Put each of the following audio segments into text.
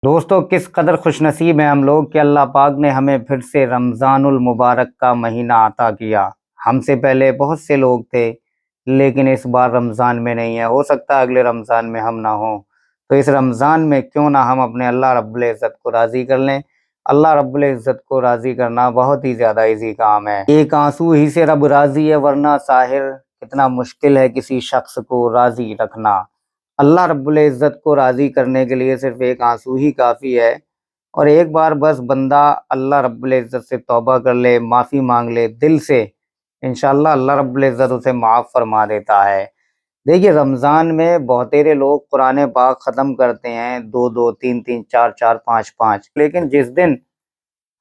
دوستو کس قدر خوش نصیب ہیں ہم لوگ کہ اللہ پاک نے ہمیں پھر سے رمضان المبارک کا مہینہ عطا کیا۔ ہم سے پہلے بہت سے لوگ تھے لیکن اس بار رمضان میں نہیں ہے، ہو سکتا ہے اگلے رمضان میں ہم نہ ہوں، تو اس رمضان میں کیوں نہ ہم اپنے اللہ رب العزت کو راضی کر لیں۔ اللہ رب العزت کو راضی کرنا بہت ہی زیادہ ایزی کام ہے، ایک آنسو ہی سے رب راضی ہے، ورنہ ساحر کتنا مشکل ہے کسی شخص کو راضی رکھنا۔ اللہ رب العزت کو راضی کرنے کے لیے صرف ایک آنسو ہی کافی ہے، اور ایک بار بس بندہ اللہ رب العزت سے توبہ کر لے، معافی مانگ لے دل سے، انشاءاللہ اللہ رب العزت اسے معاف فرما دیتا ہے۔ دیکھیے رمضان میں بہتیرے لوگ قرآن پاک ختم کرتے ہیں، 2 3 3 4 4 5 5، لیکن جس دن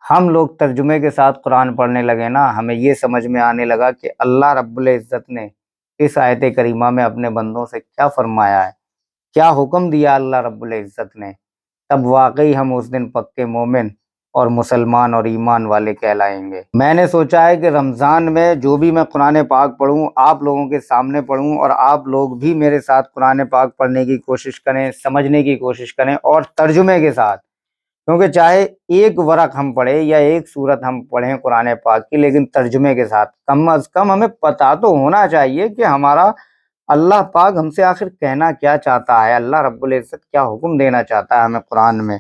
ہم لوگ ترجمے کے ساتھ قرآن پڑھنے لگے نا، ہمیں یہ سمجھ میں آنے لگا کہ اللہ رب العزت نے اس آیت کریمہ میں اپنے بندوں سے کیا فرمایا ہے، کیا حکم دیا اللہ رب العزت نے، تب واقعی ہم اس دن پکے مومن اور مسلمان اور ایمان والے کہلائیں گے۔ میں نے سوچا ہے کہ رمضان میں جو بھی میں قرآن پاک پڑھوں آپ لوگوں کے سامنے پڑھوں، اور آپ لوگ بھی میرے ساتھ قرآن پاک پڑھنے کی کوشش کریں، سمجھنے کی کوشش کریں، اور ترجمے کے ساتھ، کیونکہ چاہے ایک ورق ہم پڑھیں یا ایک سورت ہم پڑھیں قرآن پاک کی، لیکن ترجمے کے ساتھ کم از کم ہمیں پتہ تو ہونا چاہیے کہ ہمارا اللہ پاک ہم سے آخر کہنا کیا چاہتا ہے، اللہ رب العزت کیا حکم دینا چاہتا ہے ہمیں قرآن میں۔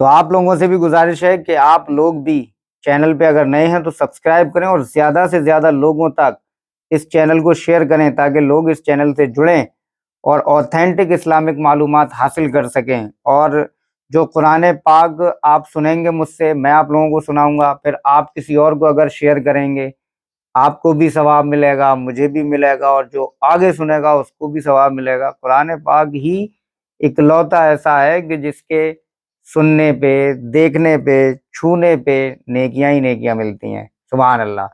تو آپ لوگوں سے بھی گزارش ہے کہ آپ لوگ بھی چینل پہ اگر نئے ہیں تو سبسکرائب کریں، اور زیادہ سے زیادہ لوگوں تک اس چینل کو شیئر کریں تاکہ لوگ اس چینل سے جڑیں اور اوتھینٹک اسلامک معلومات حاصل کر سکیں۔ اور جو قرآن پاک آپ سنیں گے مجھ سے، میں آپ لوگوں کو سناؤں گا، پھر آپ کسی اور کو اگر شیئر کریں گے آپ کو بھی ثواب ملے گا، مجھے بھی ملے گا، اور جو آگے سنے گا اس کو بھی ثواب ملے گا۔ قرآن پاک ہی اکلوتا ایسا ہے کہ جس کے سننے پہ، دیکھنے پہ، چھونے پہ نیکیاں ہی نیکیاں ملتی ہیں، سبحان اللہ۔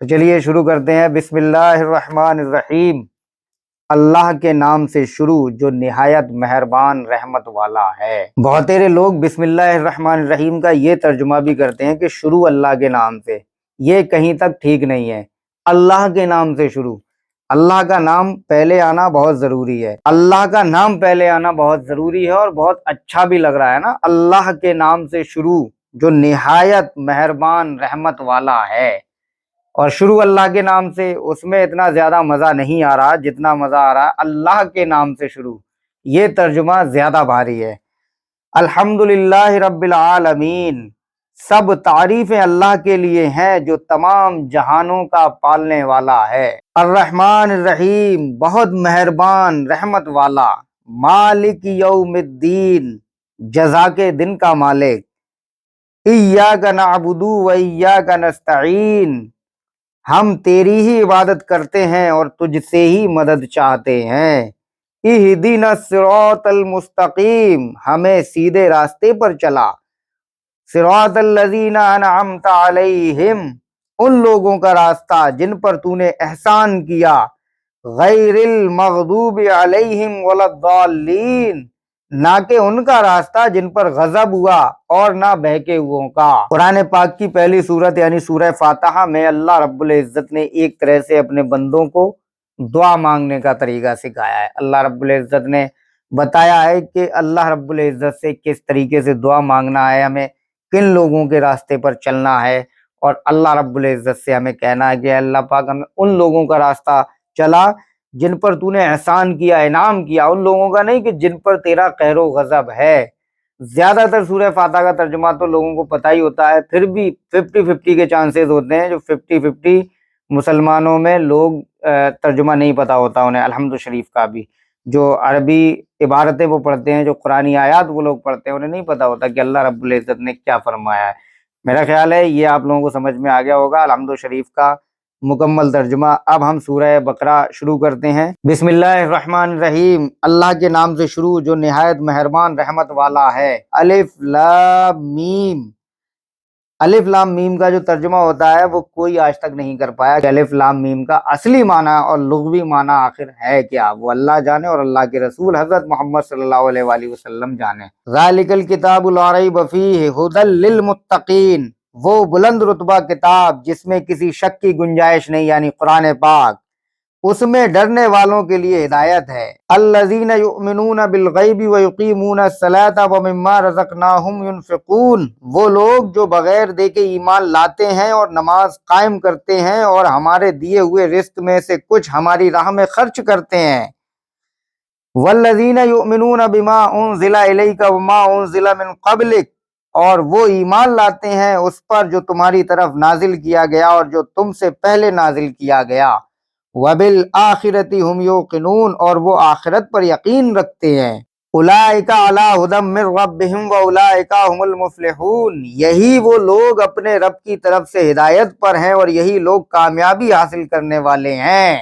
تو چلیے شروع کرتے ہیں۔ بسم اللہ الرحمن الرحیم، اللہ کے نام سے شروع جو نہایت مہربان رحمت والا ہے۔ بہتیرے لوگ بسم اللہ الرحمن الرحیم کا یہ ترجمہ بھی کرتے ہیں کہ شروع اللہ کے نام سے، یہ کہیں تک ٹھیک نہیں ہے، اللہ کے نام سے شروع۔ اللہ کا نام پہلے آنا بہت ضروری ہے، اللہ کا نام پہلے آنا بہت ضروری ہے، اور بہت اچھا بھی لگ رہا ہے نا، اللہ کے نام سے شروع جو نہایت مہربان رحمت والا ہے۔ اور شروع اللہ کے نام سے، اس میں اتنا زیادہ مزہ نہیں آ رہا جتنا مزہ آ رہا ہے اللہ کے نام سے شروع، یہ ترجمہ زیادہ بھاری ہے۔ الحمدللہ رب العالمین، سب تعریفیں اللہ کے لیے ہیں جو تمام جہانوں کا پالنے والا ہے۔ الرحمن الرحیم، بہت مہربان رحمت والا۔ مالک یوم الدین، جزا کے دن کا مالک۔ ایاک نعبد و ایاک نستعین، ہم تیری ہی عبادت کرتے ہیں اور تجھ سے ہی مدد چاہتے ہیں۔ اہدنا الصراط المستقیم، ہمیں سیدھے راستے پر چلا۔ صراط الذین انعمت علیہم، ان لوگوں کا راستہ جن پر تو نے احسان کیا۔ غیر المغضوب علیہم ولا الضالین، نہ کہ ان کا راستہ جن پر غضب ہوا اور نہ بہکے ہوئوں کا۔ قرآن پاک کی پہلی سورت یعنی سورہ فاتحہ میں اللہ رب العزت نے ایک طرح سے اپنے بندوں کو دعا مانگنے کا طریقہ سکھایا ہے۔ اللہ رب العزت نے بتایا ہے کہ اللہ رب العزت سے کس طریقے سے دعا مانگنا ہے، ہمیں کن لوگوں کے راستے پر چلنا ہے، اور اللہ رب العزت سے ہمیں کہنا ہے کہ اللہ پاک ہمیں ان لوگوں کا راستہ چلا جن پر تو نے احسان کیا، انعام کیا، ان لوگوں کا نہیں کہ جن پر تیرا قہر و غضب ہے۔ زیادہ تر سورہ فاتحہ کا ترجمہ تو لوگوں کو پتہ ہی ہوتا ہے، پھر بھی 50-50 کے چانسز ہوتے ہیں، جو 50-50 مسلمانوں میں لوگ ترجمہ نہیں پتہ ہوتا انہیں، الحمد شریف کا بھی، جو عربی عبارتیں وہ پڑھتے ہیں، جو قرآنی آیات وہ لوگ پڑھتے ہیں، انہیں نہیں پتہ ہوتا کہ اللہ رب العزت نے کیا فرمایا ہے۔ میرا خیال ہے یہ آپ لوگوں کو سمجھ میں آ گیا ہوگا الحمد شریف کا مکمل ترجمہ۔ اب ہم سورہ بقرہ شروع کرتے ہیں۔ بسم اللہ الرحمن الرحیم، اللہ کے نام سے شروع جو نہایت مہربان رحمت والا ہے۔ الف لام میم، الف لام میم کا جو ترجمہ ہوتا ہے وہ کوئی آج تک نہیں کر پایا کہ الف لام میم کا اصلی معنی اور لغوی معنی آخر ہے کیا، وہ اللہ جانے اور اللہ کے رسول حضرت محمد صلی اللہ علیہ وآلہ وسلم جانے۔ ذالک الکتاب لا ریب فیہ ھدی للمتقین، وہ بلند رتبہ کتاب جس میں کسی شک کی گنجائش نہیں، یعنی قرآن پاک، اس میں ڈرنے والوں کے لیے ہدایت ہے۔ الذین یؤمنون بالغیب ویقیمون الصلاۃ ومما رزقناہم ینفقون، وہ لوگ جو بغیر دیکھے ایمان لاتے ہیں اور نماز قائم کرتے ہیں اور ہمارے دیے ہوئے رزق میں سے کچھ ہماری راہ میں خرچ کرتے ہیں۔ والذین یؤمنون بما انزل الیک وما انزل من قبلک، اور وہ ایمان لاتے ہیں اس پر جو تمہاری طرف نازل کیا گیا اور جو تم سے پہلے نازل کیا گیا۔ وبالآخرۃ ہم یوقنون، اور وہ آخرت پر یقین رکھتے ہیں۔ اولئک علی ھدی من ربہم واولئک ھم المفلحون، یہی وہ لوگ اپنے رب کی طرف سے ہدایت پر ہیں اور یہی لوگ کامیابی حاصل کرنے والے ہیں۔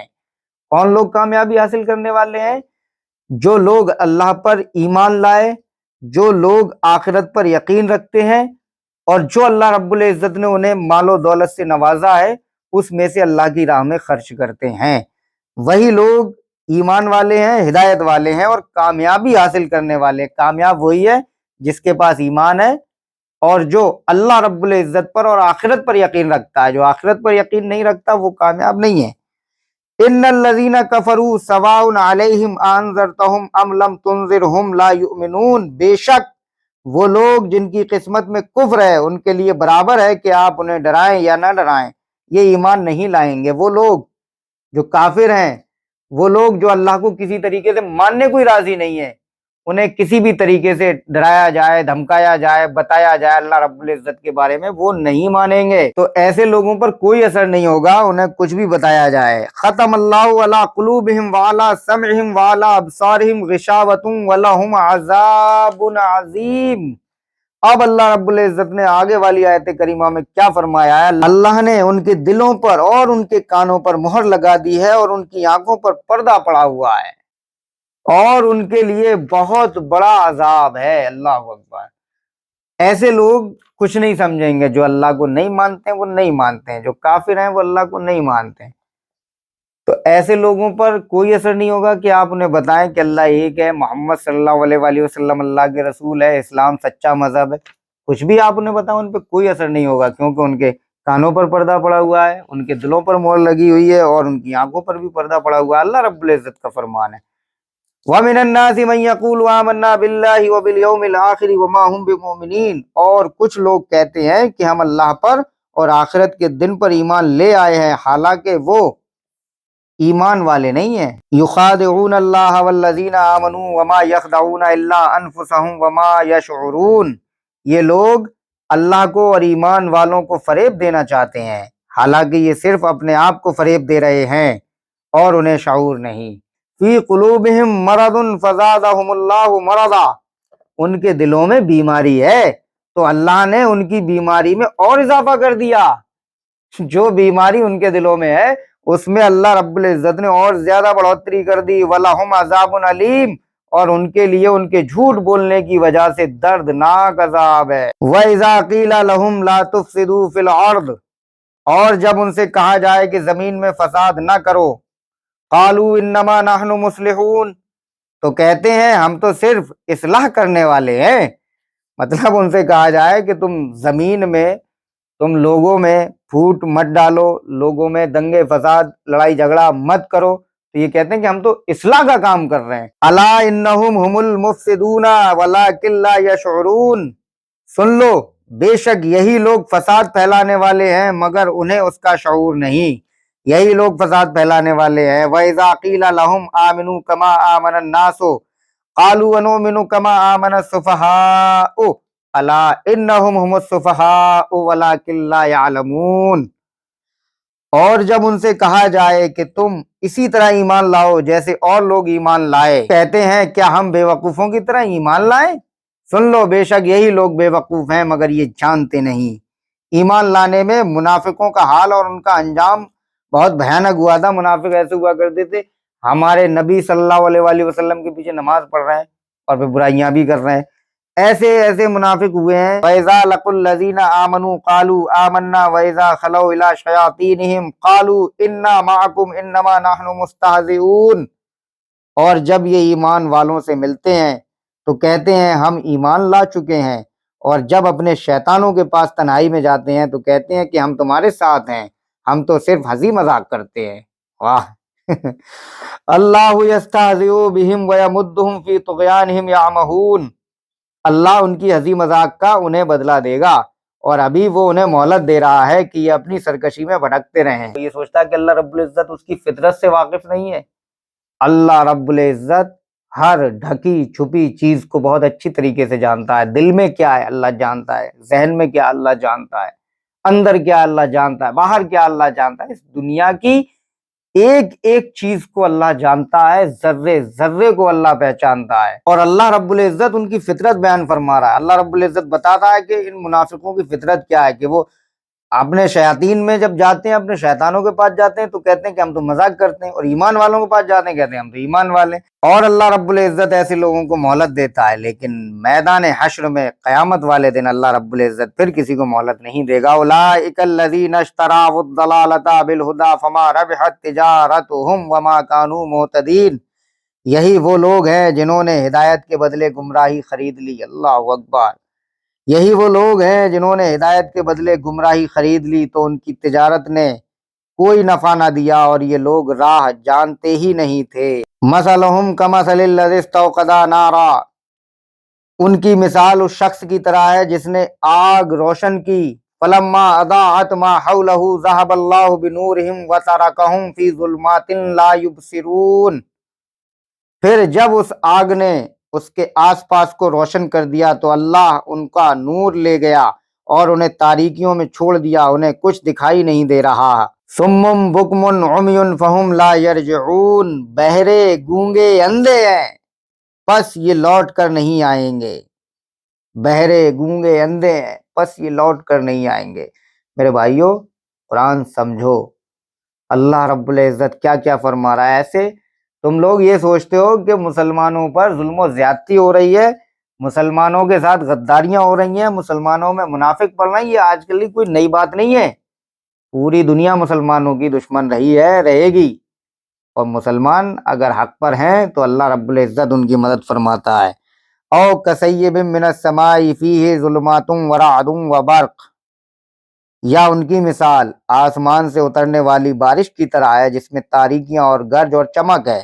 کون لوگ کامیابی حاصل کرنے والے ہیں؟ جو لوگ اللہ پر ایمان لائے، جو لوگ آخرت پر یقین رکھتے ہیں، اور جو اللہ رب العزت نے انہیں مال و دولت سے نوازا ہے اس میں سے اللہ کی راہ میں خرچ کرتے ہیں، وہی لوگ ایمان والے ہیں، ہدایت والے ہیں اور کامیابی حاصل کرنے والے۔ کامیاب وہی ہے جس کے پاس ایمان ہے اور جو اللہ رب العزت پر اور آخرت پر یقین رکھتا ہے۔ جو آخرت پر یقین نہیں رکھتا وہ کامیاب نہیں ہے۔ ان الذین کفروا سواء علیہم انذرتہم ام لم تنذرہم لا یؤمنون، بے شک وہ لوگ جن کی قسمت میں کفر ہے ان کے لیے برابر ہے کہ آپ انہیں ڈرائیں یا نہ ڈرائیں، یہ ایمان نہیں لائیں گے۔ وہ لوگ جو کافر ہیں، وہ لوگ جو اللہ کو کسی طریقے سے ماننے کو ہی راضی نہیں ہے، انہیں کسی بھی طریقے سے ڈرایا جائے، دھمکایا جائے، بتایا جائے اللہ رب العزت کے بارے میں، وہ نہیں مانیں گے۔ تو ایسے لوگوں پر کوئی اثر نہیں ہوگا انہیں کچھ بھی بتایا جائے۔ ختم اللہ علی قلوبہم وعلی سمعہم وعلی ابصارہم غشاوۃ ولہم عذاب عظیم۔ اب اللہ رب العزت نے آگے والی آیت کریمہ میں کیا فرمایا ہے؟ اللہ نے ان کے دلوں پر اور ان کے کانوں پر مہر لگا دی ہے اور ان کی آنکھوں پر پردہ پڑا ہوا ہے اور ان کے لیے بہت بڑا عذاب ہے۔ اللہ اکبر۔ ایسے لوگ کچھ نہیں سمجھیں گے، جو اللہ کو نہیں مانتے ہیں وہ نہیں مانتے ہیں، جو کافر ہیں وہ اللہ کو نہیں مانتے ہیں۔ تو ایسے لوگوں پر کوئی اثر نہیں ہوگا کہ آپ انہیں بتائیں کہ اللہ ایک ہے، محمد صلی اللہ علیہ وآلہ وسلم اللہ کے رسول ہے، اسلام سچا مذہب ہے، کچھ بھی آپ انہیں بتائیں ان پہ کوئی اثر نہیں ہوگا، کیونکہ ان کے کانوں پر پردہ پڑا ہوا ہے، ان کے دلوں پر مہر لگی ہوئی ہے اور ان کی آنکھوں پر بھی پردہ پڑا ہوا ہے۔ اللہ رب العزت کا فرمان ہے، وَمِنَ النَّاسِ مَن يَقُولُ آمَنَّا بِاللَّهِ وَبِالْيَوْمِ الْآخِرِ وَمَا هُمْ بِمُؤْمِنِينَ، اور کچھ لوگ کہتے ہیں کہ ہم اللہ پر اور آخرت کے دن پر ایمان لے آئے ہیں، حالانکہ وہ ایمان والے نہیں ہیں۔ یخادعون اللہ والذین آمنوا وما یخدعون الا انفسهم وما یشعرون، یہ لوگ اللہ کو اور ایمان والوں کو فریب دینا چاہتے ہیں، حالانکہ یہ صرف اپنے آپ کو فریب دے رہے ہیں اور انہیں شعور نہیں۔ فی قلوبہم مرض فزادہم اللہ مرضا، ان کے دلوں میں بیماری ہے تو اللہ نے ان کی بیماری میں اور اضافہ کر دیا۔ جو بیماری ان کے دلوں میں ہے اس میں اللہ رب العزت نے اور زیادہ بڑھوتری کر دی۔ وَلَهُمْ عَذَابٌ عَلِيمٌ، اور ان کے لیے ان کے جھوٹ بولنے کی وجہ سے دردناک عذاب ہے۔ وَإِذَا قِيلَ لَهُمْ لَا تُفْسِدُوا فِي الْأَرْضِ، اور جب ان سے کہا جائے کہ زمین میں فساد نہ کرو، قَالُوا إِنَّمَا نَحْنُ مُصْلِحُونَ، تو کہتے ہیں ہم تو صرف اصلاح کرنے والے ہیں۔ مطلب ان سے کہا جائے کہ تم زمین میں، تم لوگوں میں پھوٹ مت ڈالو، لوگوں میں دنگے فساد لڑائی جھگڑا مت کرو، تو یہ کہتے ہیں کہ ہم تو اصلاح کا کام کر رہے ہیں۔ الا انہم ہم المفسدون ولکن لا یشعرون، سن لو بے شک یہی لوگ فساد پھیلانے والے ہیں مگر انہیں اس کا شعور نہیں، یہی لوگ فساد پھیلانے والے ہیں۔ وَإِذَا قِيلَ لَهُمْ آمِنُوا كَمَا آمَنَ النَّاسُ قَالُوا وَنُؤْمِنُ كَمَا آمَنَ السُّفَهَاءُ الا انہم ہم السفہاء ولکن لا یعلمون، اور جب ان سے کہا جائے کہ تم اسی طرح ایمان لاؤ جیسے اور لوگ ایمان لائے، کہتے ہیں کیا ہم بے وقوفوں کی طرح ایمان لائیں؟ سن لو بے شک یہی لوگ بے وقوف ہیں مگر یہ جانتے نہیں۔ ایمان لانے میں منافقوں کا حال اور ان کا انجام بہت بھیانک ہوا تھا۔ منافق ایسے ہوا کرتے تھے، ہمارے نبی صلی اللہ علیہ وآلہ وسلم کے پیچھے نماز پڑھ رہے ہیں اور پھر برائیاں بھی کر رہے ہیں، ایسے ایسے منافق ہوئے ہیں۔ وَإِذَا لَقُوا الَّذِينَ آمَنُوا قَالُوا آمَنَّا وَإِذَا خَلَوْا إِلَىٰ شَيَاطِينِهِمْ قَالُوا إِنَّا مَعَكُمْ إِنَّمَا نَحْنُ مُسْتَهْزِئُونَ، اور جب یہ ایمان والوں سے ملتے ہیں تو کہتے ہیں ہم ایمان لا چکے ہیں، اور جب اپنے شیطانوں کے پاس تنہائی میں جاتے ہیں تو کہتے ہیں کہ ہم تمہارے ساتھ ہیں، ہم تو صرف ہنسی مذاق کرتے ہیں۔ واہ! اللہ یستہزئ بہم ویمدہم فی طغیانہم یعمہون، اللہ ان کی ہنسی مذاق کا انہیں بدلہ دے گا، اور ابھی وہ انہیں مہلت دے رہا ہے کہ یہ اپنی سرکشی میں بھٹکتے رہیں۔ یہ سوچتا ہے کہ اللہ رب العزت اس کی فطرت سے واقف نہیں ہے؟ اللہ رب العزت ہر ڈھکی چھپی چیز کو بہت اچھی طریقے سے جانتا ہے۔ دل میں کیا ہے اللہ جانتا ہے، ذہن میں کیا اللہ جانتا ہے، اندر کیا اللہ جانتا ہے، باہر کیا اللہ جانتا ہے۔ اس دنیا کی ایک ایک چیز کو اللہ جانتا ہے، ذرے ذرے کو اللہ پہچانتا ہے، اور اللہ رب العزت ان کی فطرت بیان فرما رہا ہے۔ اللہ رب العزت بتاتا ہے کہ ان منافقوں کی فطرت کیا ہے، کہ وہ اپنے شیاطین میں جب جاتے ہیں، اپنے شیطانوں کے پاس جاتے ہیں تو کہتے ہیں کہ ہم تو مذاق کرتے ہیں، اور ایمان والوں کے پاس جاتے ہیں کہتے ہیں ہم تو ایمان والے ہیں۔ اور اللہ رب العزت ایسے لوگوں کو مہلت دیتا ہے، لیکن میدان حشر میں قیامت والے دن اللہ رب العزت پھر کسی کو مہلت نہیں دے گا۔ اولئک الذین اشتروا الضلالۃ بالہدی فما ربحت تجارتہم وما کانوا مہتدین، یہی وہ لوگ ہیں جنہوں نے ہدایت کے بدلے گمراہی خرید لی۔ اللہ اکبر، یہی وہ لوگ ہیں جنہوں نے ہدایت کے بدلے گمراہی خرید لی تو ان کی تجارت نے کوئی نفع نہ دیا، اور یہ لوگ راہ جانتے ہی نہیں تھے۔ مثلہم کمثل الذی استوقد نارا، ان کی مثال اس شخص کی طرح ہے جس نے آگ روشن کی، فلما اضاءت ما حولہ ذہب اللہ بنورہم وترکہم فی ظلمات لا یبصرون، پھر جب اس آگ نے اس کے آس پاس کو روشن کر دیا تو اللہ ان کا نور لے گیا اور انہیں تاریکیوں میں چھوڑ دیا، انہیں کچھ دکھائی نہیں دے رہا۔ صم بکم عمی فہم لا یرجعون، بہرے گونگے اندھے ہیں پس یہ لوٹ کر نہیں آئیں گے، بہرے گونگے اندھے ہیں پس یہ لوٹ کر نہیں آئیں گے۔ میرے بھائیو، قرآن سمجھو، اللہ رب العزت کیا کیا فرما رہا ہے۔ ایسے تم لوگ یہ سوچتے ہو کہ مسلمانوں پر ظلم و زیادتی ہو رہی ہے، مسلمانوں کے ساتھ غداریاں ہو رہی ہیں، مسلمانوں میں منافق پڑ رہے ہیں، یہ آج کل کی کوئی نئی بات نہیں ہے۔ پوری دنیا مسلمانوں کی دشمن رہی ہے، رہے گی، اور مسلمان اگر حق پر ہیں تو اللہ رب العزت ان کی مدد فرماتا ہے۔ او کصیب من السماء فیہ ظلمات ورعد وبرق، یا ان کی مثال آسمان سے اترنے والی بارش کی طرح ہے جس میں تاریکیاں اور گرج اور چمک ہے۔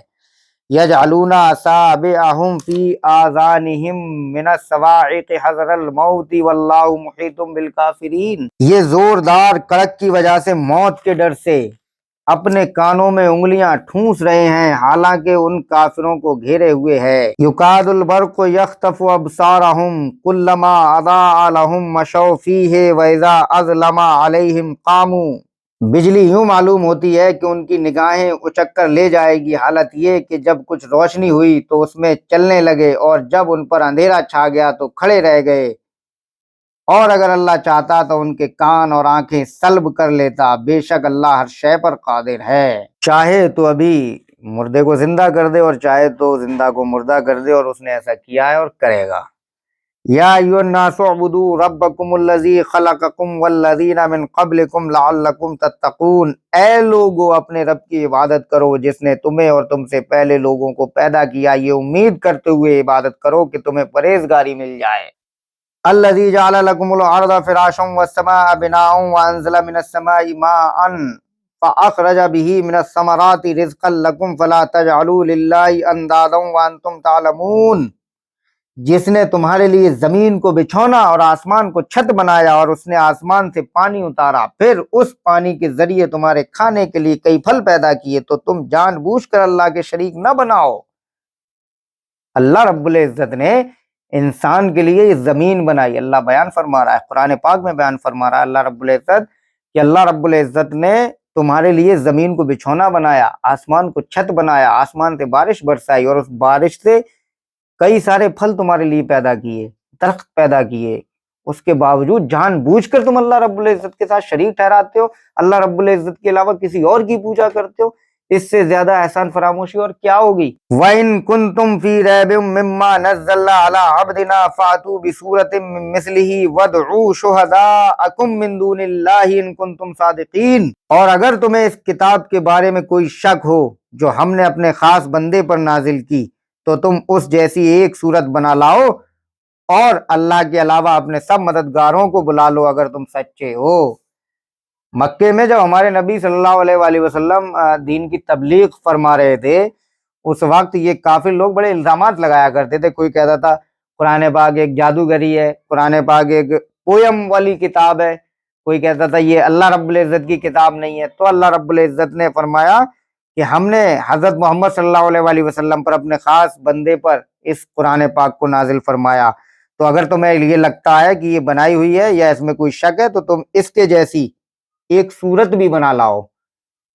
یجعلون اصابعہم فی آذانہم من الصواعق حذر الموت واللہ محیط بالکافرین، یہ زوردار کڑک کی وجہ سے موت کے ڈر سے اپنے کانوں میں انگلیاں ٹھونس رہے ہیں، حالانکہ ان کافروں کو گھیرے ہوئے ہے۔ یکاد البرق یخطف ابصارہم کلما اضاء لہم مشوا فیہ واذا اظلم علیہم قاموا، بجلی یوں معلوم ہوتی ہے کہ ان کی نگاہیں اچک کر لے جائے گی، حالت یہ کہ جب کچھ روشنی ہوئی تو اس میں چلنے لگے، اور جب ان پر اندھیرا چھا گیا تو کھڑے رہ گئے، اور اگر اللہ چاہتا تو ان کے کان اور آنکھیں سلب کر لیتا، بے شک اللہ ہر شے پر قادر ہے۔ چاہے تو ابھی مردے کو زندہ کر دے، اور چاہے تو زندہ کو مردہ کر دے، اور اس نے ایسا کیا ہے اور کرے گا۔ یا ایھا الناس اعبدوا ربکم الذی خلقکم والذین من قبلکم لعلکم تتقون، اے لوگو اپنے رب کی عبادت کرو جس نے تمہیں اور تم سے پہلے لوگوں کو پیدا کیا، یہ امید کرتے ہوئے عبادت کرو کہ تمہیں پرہیزگاری مل جائے۔ الذی جعل لکم الارض فراشا والسماء بناء وانزل من السماء ماء فاخرج به من الثمرات رزقا لکم فلا تجعلوا للہ اندادا وانتم تعلمون، جس نے تمہارے لیے زمین کو بچھونا اور آسمان کو چھت بنایا، اور اس نے آسمان سے پانی اتارا، پھر اس پانی کے ذریعے تمہارے کھانے کے لیے کئی پھل پیدا کیے، تو تم جان بوجھ کر اللہ کے شریک نہ بناؤ۔ اللہ رب العزت نے انسان کے لیے یہ زمین بنائی، اللہ بیان فرما رہا ہے قرآن پاک میں، بیان فرما رہا ہے اللہ رب العزت کہ اللہ رب العزت نے تمہارے لیے زمین کو بچھونا بنایا، آسمان کو چھت بنایا، آسمان سے بارش برسائی، اور اس بارش سے کئی سارے پھل تمہارے لیے پیدا کیے، درخت پیدا کیے، اس کے باوجود جان بوجھ کر تم اللہ رب العزت کے ساتھ شریک ٹھہراتے ہو، اللہ رب العزت کے علاوہ کسی اور کی پوجا کرتے ہو، اس سے زیادہ احسان فراموشی اور کیا ہوگی۔ وَإِن كُنتُمْ فِي رَيْبٍ مِّمَّا نَزَّلْنَا عَلَىٰ عَبْدِنَا فَأْتُوا بِسُورَةٍ مِّن مِّثْلِهِ وَادْعُوا شُهَدَاءَكُم مِّن دُونِ اللَّهِ إِن كُنتُمْ صَادِقِينَ، اور اگر تمہیں اس کتاب کے بارے میں کوئی شک ہو جو ہم نے اپنے خاص بندے پر نازل کی، تو تم اس جیسی ایک صورت بنا لاؤ، اور اللہ کے علاوہ اپنے سب مددگاروں کو بلا لو اگر تم سچے ہو۔ مکے میں جب ہمارے نبی صلی اللہ علیہ وآلہ وسلم دین کی تبلیغ فرما رہے تھے، اس وقت یہ کافر لوگ بڑے الزامات لگایا کرتے تھے. کوئی کہتا تھا قرآن پاک ایک جادوگری ہے، قرآن پاک ایک پویم والی کتاب ہے، کوئی کہتا تھا یہ اللہ رب العزت کی کتاب نہیں ہے. تو اللہ رب العزت نے فرمایا کہ ہم نے حضرت محمد صلی اللہ علیہ وآلہ وسلم پر، اپنے خاص بندے پر اس قرآن پاک کو نازل فرمایا. تو اگر تمہیں یہ لگتا ہے کہ یہ بنائی ہوئی ہے یا اس میں کوئی شک ہے تو تم اس کے جیسی ایک صورت بھی بنا لاؤ،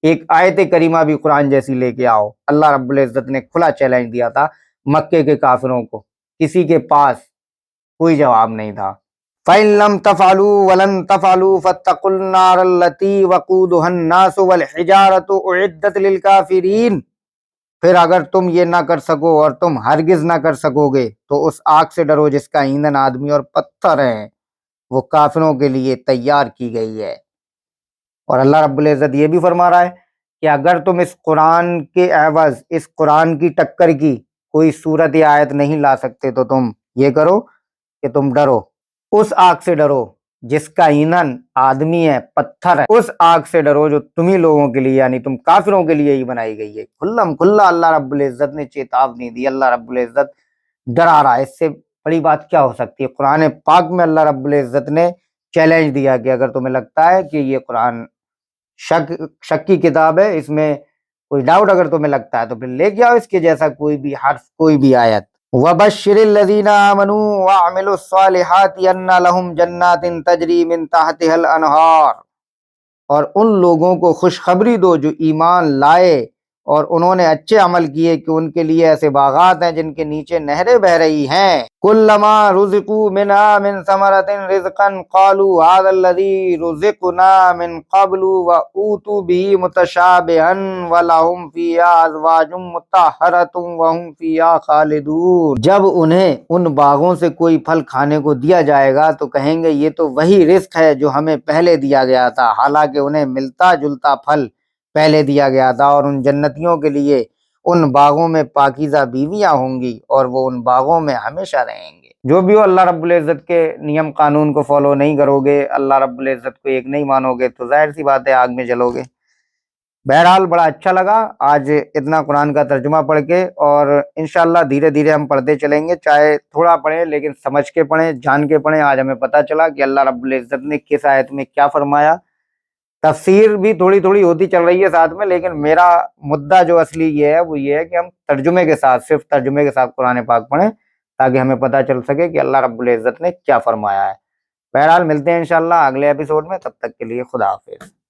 ایک آیت کریمہ بھی قرآن جیسی لے کے آؤ. اللہ رب العزت نے کھلا چیلنج دیا تھا مکے کے کافروں کو، کسی کے پاس کوئی جواب نہیں تھا. فَإِن لَمْ تَفْعَلُوا وَلَن تَفْعَلُوا فَاتَّقُوا النَّارَ الَّتِي وَقُودُهَا النَّاسُ وَالْحِجَارَةُ أُعِدَّتْ لِلْكَافِرِينَ. پھر اگر تم یہ نہ کر سکو اور تم ہرگز نہ کر سکو گے تو اس آگ سے ڈرو جس کا ایندھن آدمی اور پتھر ہیں، وہ کافروں کے لیے تیار کی گئی ہے. اور اللہ رب العزت یہ بھی فرما رہا ہے کہ اگر تم اس قرآن کے عوض، اس قرآن کی ٹکر کی کوئی صورت یا آیت نہیں لا سکتے تو تم یہ کرو کہ تم ڈرو، اس آگ سے ڈرو جس کا ایندھن آدمی ہے، پتھر ہے. اس آگ سے ڈرو جو تمہیں لوگوں کے لیے، یعنی تم کافروں کے لیے ہی بنائی گئی ہے. کھلم کھلا اللہ رب العزت نے چیتاونی دی، اللہ رب العزت ڈرا رہا ہے. اس سے بڑی بات کیا ہو سکتی ہے؟ قرآن پاک میں اللہ رب العزت نے چیلنج دیا کہ اگر تمہیں لگتا ہے کہ یہ قرآن شک کی کتاب ہے، اس میں کوئی ڈاؤٹ اگر تمہیں لگتا ہے تو پھر لے کے آؤ اس کے جیسا کوئی بھی حرف، کوئی بھی آیت. وَبَشِّرِ الَّذِينَ آمَنُوا وَعَمِلُوا الصَّالِحَاتِ أَنَّ لَهُمْ جَنَّاتٍ تَجْرِي مِن تَحْتِهَا الْأَنْهَارُ. اور ان لوگوں کو خوشخبری دو جو ایمان لائے اور انہوں نے اچھے عمل کیے کہ ان کے لیے ایسے باغات ہیں جن کے نیچے نہریں بہہ رہی ہیں. کلما رزقوا منها من ثمرة رزقا قالوا هذا الذي رزقنا من قبل وأوتوا به متشابها ولهم فيها أزواج مطهرة وهم فيها خالدون. جب انہیں ان باغوں سے کوئی پھل کھانے کو دیا جائے گا تو کہیں گے یہ تو وہی رزق ہے جو ہمیں پہلے دیا گیا تھا، حالانکہ انہیں ملتا جلتا پھل پہلے دیا گیا تھا. اور ان جنتیوں کے لیے ان باغوں میں پاکیزہ بیویاں ہوں گی اور وہ ان باغوں میں ہمیشہ رہیں گے. جو بھی ہو، اللہ رب العزت کے نیم قانون کو فالو نہیں کرو گے، اللہ رب العزت کو ایک نہیں مانو گے تو ظاہر سی بات ہے آگ میں جلو گے. بہرحال بڑا اچھا لگا آج اتنا قرآن کا ترجمہ پڑھ کے، اور انشاءاللہ دھیرے دھیرے ہم پڑھتے چلیں گے، چاہے تھوڑا پڑھیں لیکن سمجھ کے پڑھیں، جان کے پڑھیں. آج ہمیں پتہ چلا کہ اللہ رب العزت نے کس آیت میں کیا فرمایا. تفسیر بھی تھوڑی تھوڑی ہوتی چل رہی ہے ساتھ میں، لیکن میرا مدعا جو اصلی یہ ہے وہ یہ ہے کہ ہم ترجمے کے ساتھ، صرف ترجمے کے ساتھ قرآن پاک پڑھیں تاکہ ہمیں پتہ چل سکے کہ اللہ رب العزت نے کیا فرمایا ہے. بہرحال ملتے ہیں انشاءاللہ اگلے ایپیسوڈ میں، تب تک کے لیے خدا حافظ.